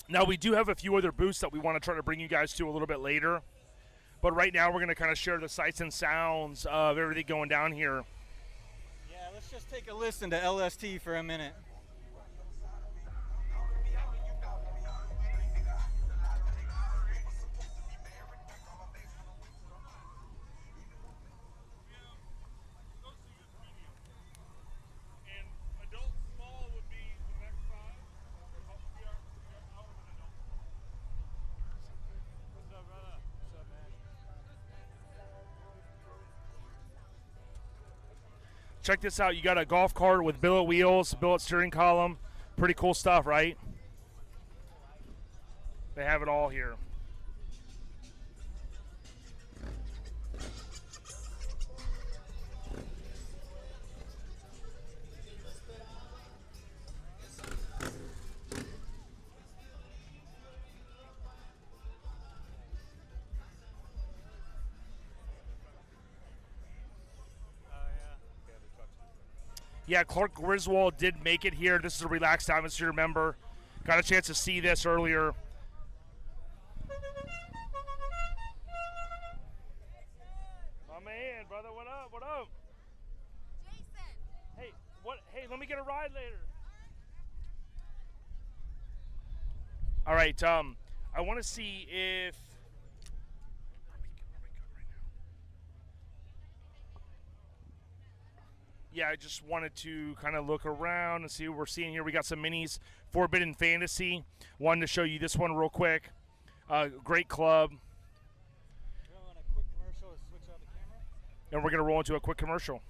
S2: Now, we do have a few other booths that we want to try to bring you guys to a little bit later. But right now, we're going to kind of share the sights and sounds of everything going down here.
S1: Yeah, let's just take a listen to LST for a minute.
S2: check this out. You got a golf cart with billet wheels, billet steering column. Pretty cool stuff, right? They have it all here. Yeah, Clark Griswold did make it here. This is a relaxed atmosphere, remember. Got a chance to see this earlier. My man, brother, what up? What up?
S6: Jason.
S2: Hey, what? Hey, let me get a ride later. All right, I want to see if. Are we good right now? Yeah, I just wanted to kind of look around and see what we're seeing here. We got some minis, Forbidden Fantasy. Wanted to show you this one real quick. Great club.
S1: We're on a quick commercial to switch out the camera.
S2: And we're going to roll into a quick commercial.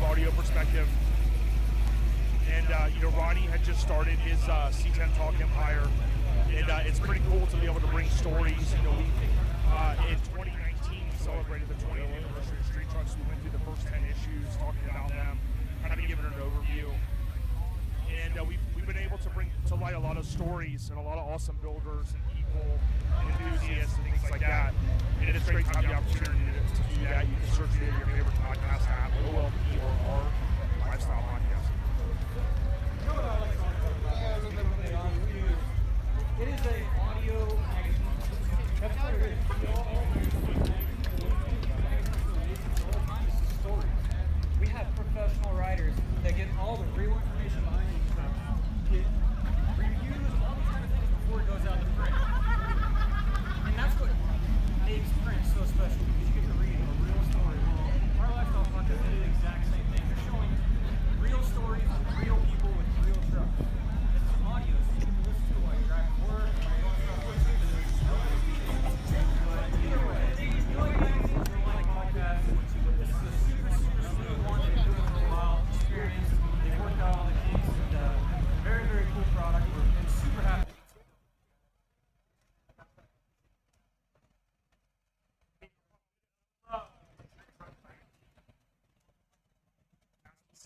S2: Audio perspective. And, Ronnie had just started his C10 Talk Empire. And it's pretty cool to be able to bring stories. In 2019, we celebrated the 20th anniversary of Street Trucks. We went through the first 10 issues, talking about them, kind of giving an overview. And we've been able to bring to light a lot of stories and a lot of awesome builders and people and enthusiasts and things like that. And it's great to have the opportunity to do that. You can search for your favorite podcast app, OLP or our Lifestyle Podcast.
S1: It is an audio. That's what it is. This is stories. We have professional writers that get all the real information behind each stuff.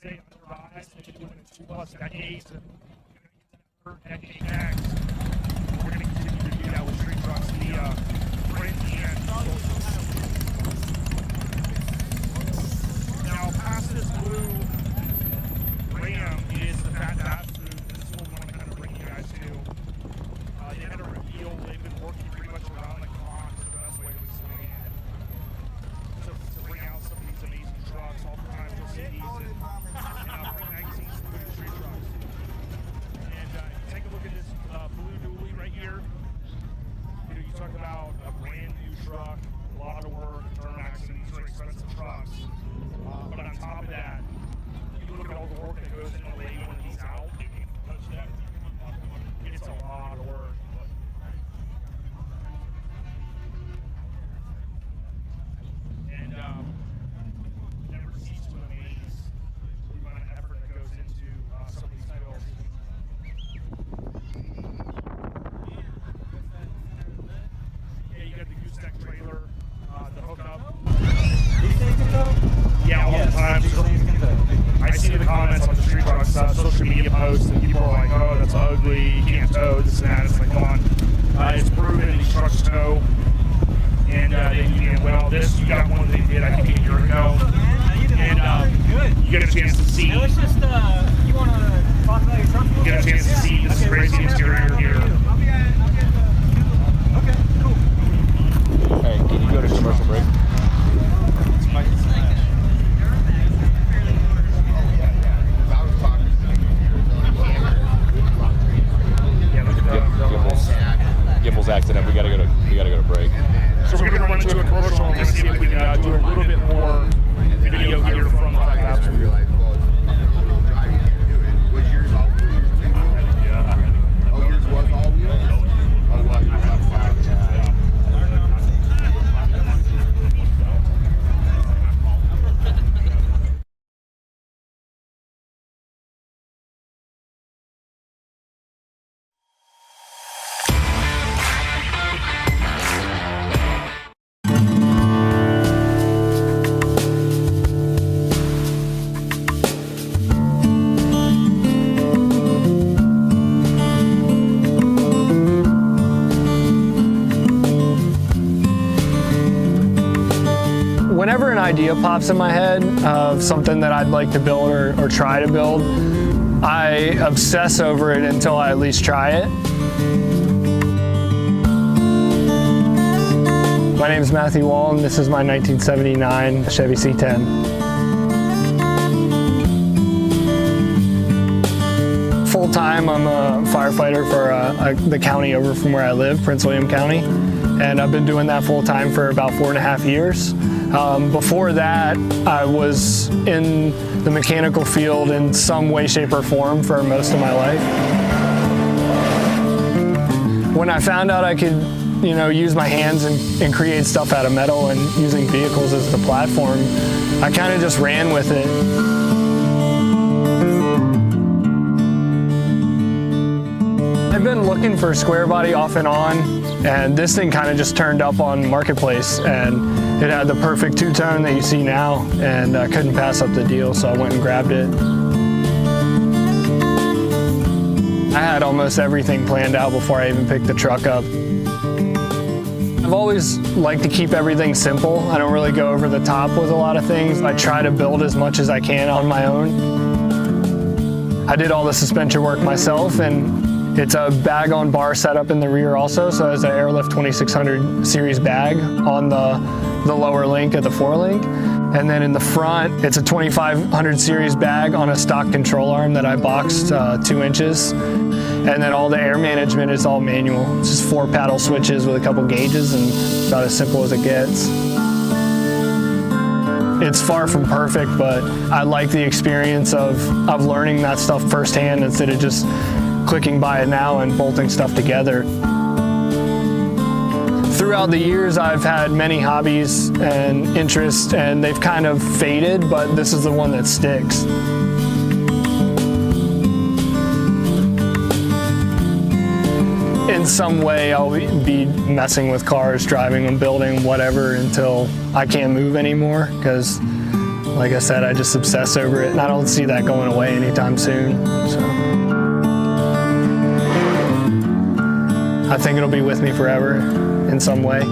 S2: stay on the rise. They've been doing it 2+ decades. And third decade next. We're going to continue to do that with street trucks. The print and now, past this blue Ram is the Fat Fast Food. This is what we want to kind of bring you guys to. They had a reveal. They've been working pretty much around the clock. Is the best way to explain it. To bring out some of these amazing trucks. Oftentimes you'll see these in print magazines, including street trucks. And take a look at this blue dually right here. You know, you talk about a brand new truck, a lot of work, Duramax, and these are expensive trucks. But on top of that, you look at all the work that goes into laying one of these out. Touch that. It's a lot of work. And never cease to amaze the amount of effort that goes into some of these builds. Yeah, you got the goose deck trailer, the hookup.
S1: These things can go?
S2: Yeah, all the time.
S1: These things can go.
S2: I see the comments on the street truck stuff, social media posts, and people are like, "Oh, that's ugly. You can't tow this and that." It's like, come on, it's proven these trucks tow, and well, this you got one they did I think a year ago, and you get a chance to see.
S1: Now let's just you want to talk about your truck?
S2: You get a chance to see this crazy interior here.
S1: Okay, cool.
S7: Hey, can you go to commercial break? Gimbal's accident. We gotta go to break.
S2: So we're gonna run into a commercial and see if we can do a little bit more video here from the Fast Food.
S8: Whenever an idea pops in my head of something that I'd like to build or try to build, I obsess over it until I at least try it. My name is Matthew Wall, and this is my 1979 Chevy C10. Full-time, I'm a firefighter for the county over from where I live, Prince William County, and I've been doing that full-time for about 4.5 years. Before that, I was in the mechanical field in some way, shape, or form for most of my life. When I found out I could, use my hands and create stuff out of metal and using vehicles as the platform, I kind of just ran with it. I've been looking for a square body off and on, and this thing kind of just turned up on Marketplace, and it had the perfect two-tone that you see now, and I couldn't pass up the deal, so I went and grabbed it. I had almost everything planned out before I even picked the truck up. I've always liked to keep everything simple. I don't really go over the top with a lot of things. I try to build as much as I can on my own. I did all the suspension work myself, and it's a bag-on-bar setup in the rear also, so it's an Airlift 2600 series bag on the lower link of the forelink. And then in the front, it's a 2500 series bag on a stock control arm that I boxed 2 inches. And then all the air management is all manual. It's just 4 paddle switches with a couple gauges, and about as simple as it gets. It's far from perfect, but I like the experience of learning that stuff firsthand instead of just clicking by it now and bolting stuff together. Throughout the years, I've had many hobbies and interests, and they've kind of faded, but this is the one that sticks. In some way, I'll be messing with cars, driving them, building whatever until I can't move anymore, because like I said, I just obsess over it, and I don't see that going away anytime soon. So I think it'll be with me forever in some way.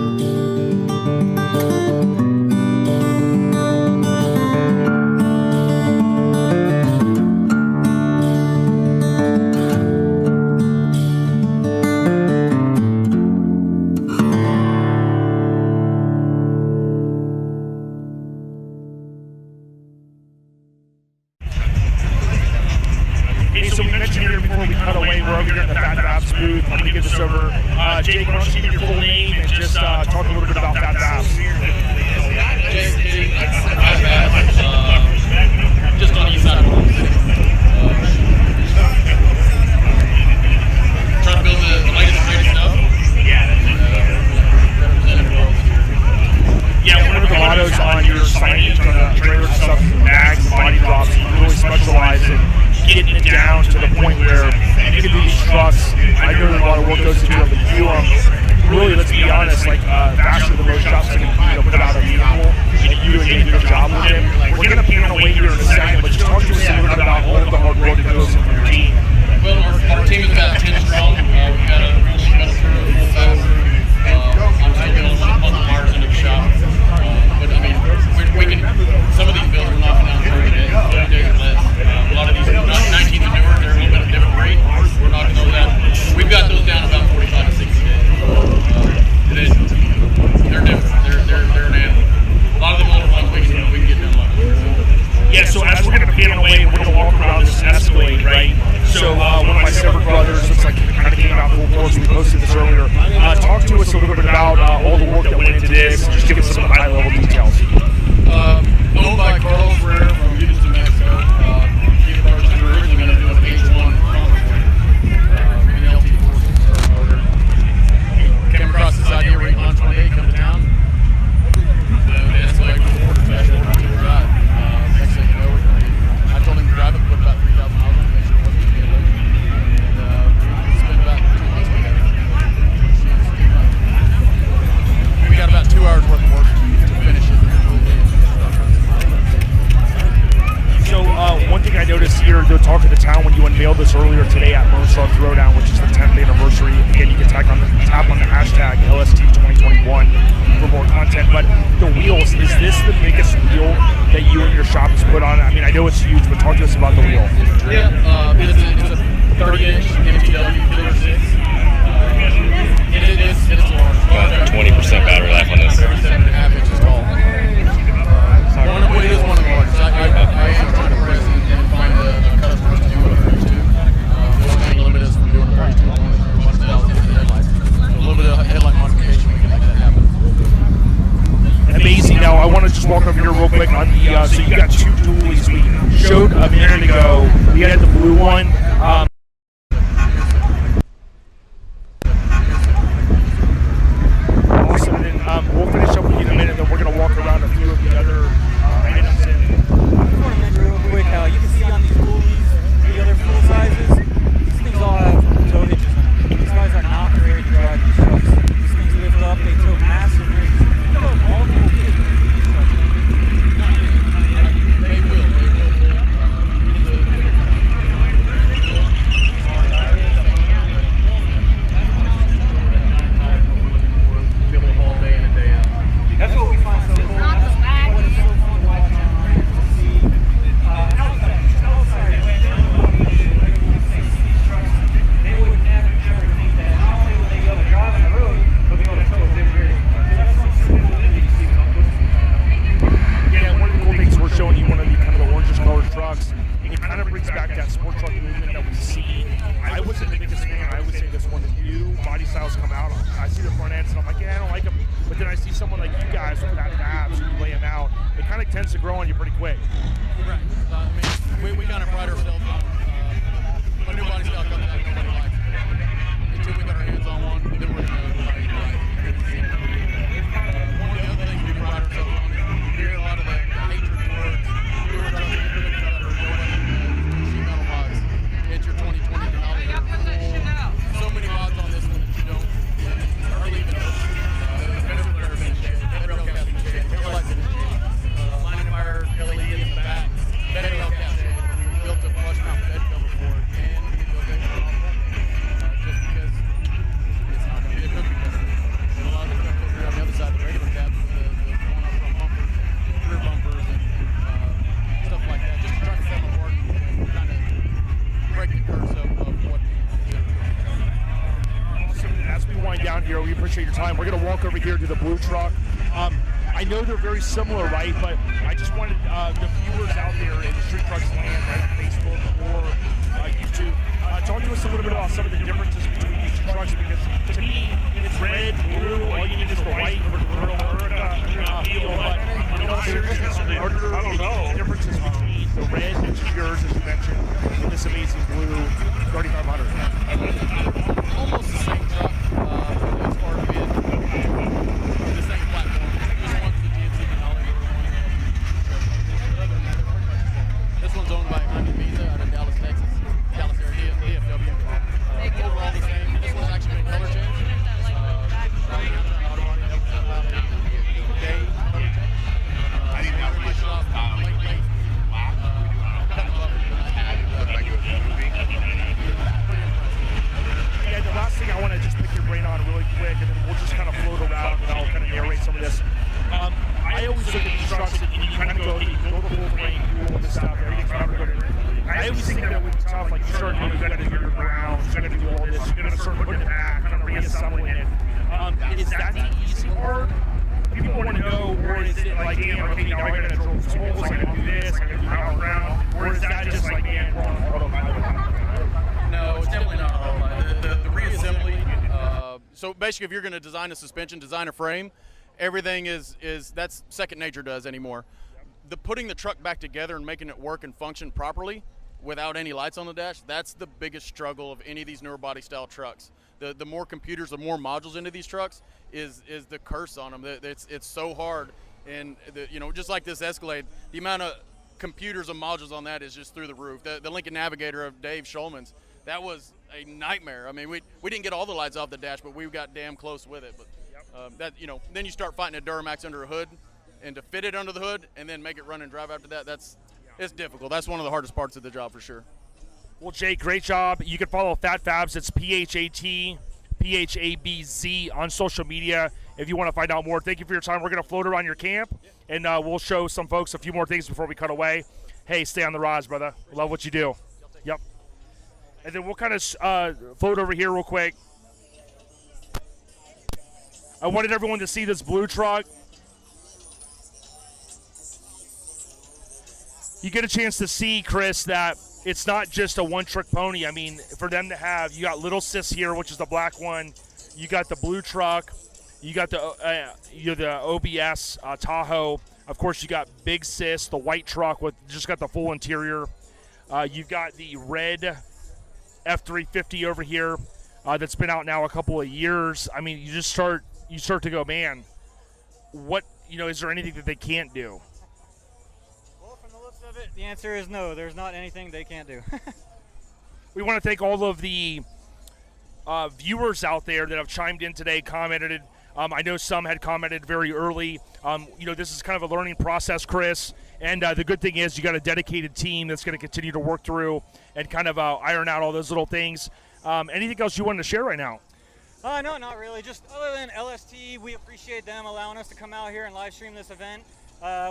S2: So we mentioned here before we cut away, we're over here in the Fat Babs booth. I'm going to give this over. Jake, why don't you give your full name and just talk a little bit about Fat Babs?
S9: Jake, Fat Babs, just on the east side of Oklahoma City. Trying to build the latest and greatest stuff.
S2: Yeah, one of the mottos on your signage, on the trailers and stuff, bags, body drops, you really specialize in getting it down to the point where you can do these trucks. I know that a lot of work goes into them, but you really, let's be honest, like faster than most shops can put out a vehicle, and you do a good job with it. We're going to pan away here in a second, but just talk to us a little bit about all of the hard work that goes into your team.
S9: Well, our team is about 10 strong. We've got a full staff. I'm taking a puzzle wires into the shop. But I mean, we can, some of these builds are knocking down 30 days or less. A lot of these 19s and newer, they're a little bit of a different rate. We're knocking those out. We've got those down about 45 to 60 days. They're different. They're an animal. A lot of them older ones we can get done a lot.
S2: Yeah, so as we're going to pan away, we're going to walk around this Escalade, right? So one of my separate brothers, looks like he kind of came out full force. We posted this earlier. Talk to us a little bit about all the work that went into this. Just give us some of the high-level details.
S9: Owned by Carlos Ferrer from Houston, Mexico. He was originally going to do an H1 an LT4 motor. Came across this idea where he launched one day, come to town. The Escalade was ordered back to the ride. Next thing you know, I told him to drive it, put about 3,000 miles on it, make sure it wasn't going to get loaded. And we spent about 2 months with it. We got about 2 hours worth of work to finish it.
S2: So one thing I noticed here, the talk of the town when you unveiled this earlier today at Lone Star Throwdown, which is the 10th anniversary. Again, you can tap on the hashtag LST2021 for more content. But the wheels, is this the biggest wheel that you and your shop has put on? I mean, I know it's huge, but talk to us about the wheel.
S9: Yeah, it's a 30-inch MTW Killer 6. It's large.
S7: Got 20% battery life on this.
S9: 37.5 inches tall. It is one of the largest. I am trying to press and find a customer to do a 32. The only thing limit us from doing a 32 only for 1,000 headlights. So a little bit of headlight modification, we can make that happen.
S2: Amazing. Now, I want to just walk over here real quick on the, so you got 2 dualies we showed a minute ago. We had the blue one. Awesome. And then we'll finish up with you in a minute, then we're going to walk around a few of the other items.
S1: I just want to mention real quick how you can see on these coolies, the other full sizes, these things all have tow hitches in them. These guys are not afraid to drive these trucks. These things lift up, they tow massive rigs. They tow multiple kids.
S9: They will.
S1: That's what we find so cool. That's what is so fun watching them to see outside. They would never think that not only would they be able to drive on the road, but be able to tow a big rig. That's something cool that you see how close to.
S2: Yeah, one of the cool things we're showing you one of the kind of the orange colored trucks, and it kind of brings back that sport truck movement that we see. I wasn't the biggest fan. I would say this one, the new body styles come out. I see the front ends, and I'm like, yeah, I don't like them. But then I see someone like you guys with that abs, and you lay them out. It kind of tends to grow on you pretty quick.
S9: Right. I mean, we kind of pride ourselves on a new body style comes out, nobody likes it. Until we got our hands on one, then we're going to like it. One of the other things we pride ourselves on is you hear a lot of the hatred towards newer trucks, cookie cutter, sheet metal mods. It's your 2020 Denali. So many mods on this one that you don't hardly even know. Better than better than shit. Better than shit. Line fire, LED
S2: appreciate your time. We're going to walk over here to the blue truck. I know they're very similar, right? But I just wanted the viewers out there in the Street Trucks land, right, on Facebook or YouTube, talk to us a little bit about some of the differences between these two trucks, because to me, it's red, blue, all you need is the white for the rural America feel. But in all seriousness, are there any differences between the red, which is yours, as you mentioned, and this amazing blue 3500?
S9: Almost the same truck as far as being the same platform. This one's the GMC Denali. Other than that, they're pretty much the same. This one's owned by Hyundai Visa out of Dallas, Texas. Dallas area, DFW. Overall the same. This one's actually been color changed.
S2: Yeah, the last thing I want to just pick your brain on really quick, and then we'll just kind of float around and I'll kind of narrate some of this. I always look at these trucks and you kind of go, hey, you go the full frame, do all this stuff, everything's kind of good. I always think that with stuff like you start doing, you got to do your ground, you got to do all this, you got to start putting it back, kind of reassembling it. Is that the easy part? People want to know, or is it like, damn, okay, now I got to drill these holes, I got to do this, I got to do power ground, or is that just like, man, we're on autopilot?
S9: No, it's definitely not autopilot. The reassembly, so basically if you're going to design a suspension, design a frame, everything is that's second nature to us anymore. The putting the truck back together and making it work and function properly without any lights on the dash, that's the biggest struggle of any of these newer body style trucks. The more computers, the more modules into these trucks is the curse on them. It's so hard, and just like this Escalade, the amount of computers and modules on that is just through the roof. The Lincoln Navigator of Dave Schulman's, that was a nightmare. I mean, we didn't get all the lights off the dash, but we got damn close with it. But then you start fighting a Duramax under a hood, and to fit it under the hood and then make it run and drive after that, it's difficult. That's one of the hardest parts of the job for sure.
S2: Well, Jake, great job. You can follow Fat Fabs. It's PHATPHABZ on social media if you want to find out more. Thank you for your time. We're going to float around your camp, and we'll show some folks a few more things before we cut away. Hey, stay on the rods, brother. Love what you do. Yep. And then we'll kind of float over here real quick. I wanted everyone to see this blue truck. You get a chance to see, Chris, that it's not just a one-trick pony. I mean, for them to have, you got Little Sis here, which is the black one. You got the blue truck. You got the OBS Tahoe. Of course, you got Big Sis, the white truck with just got the full interior. You've got the red F350 over here that's been out now a couple of years. I mean, you start to go, man, what, is there anything that they can't do?
S1: The answer is no. There's not anything they can't do.
S2: We want to thank all of the viewers out there that have chimed in today, commented. I know some had commented very early. This is kind of a learning process, Chris. And the good thing is you got a dedicated team that's going to continue to work through and kind of iron out all those little things. Anything else you wanted to share right now?
S1: No, not really. Just other than LST, we appreciate them allowing us to come out here and live stream this event.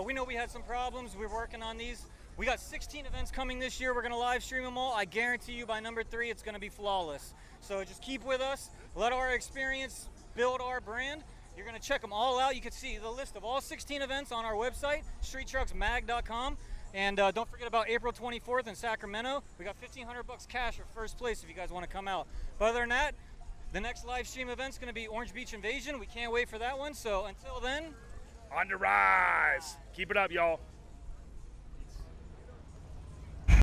S1: We know we had some problems. We're working on these. We got 16 events coming this year. We're going to live stream them all. I guarantee you by number 3, it's going to be flawless. So just keep with us. Let our experience build our brand. You're going to check them all out. You can see the list of all 16 events on our website, streettrucksmag.com. And don't forget about April 24th in Sacramento. We got $1,500 cash for first place if you guys want to come out. But other than that, the next live stream event's going to be Orange Beach Invasion. We can't wait for that one. So until then,
S2: on the rise. Keep it up, y'all.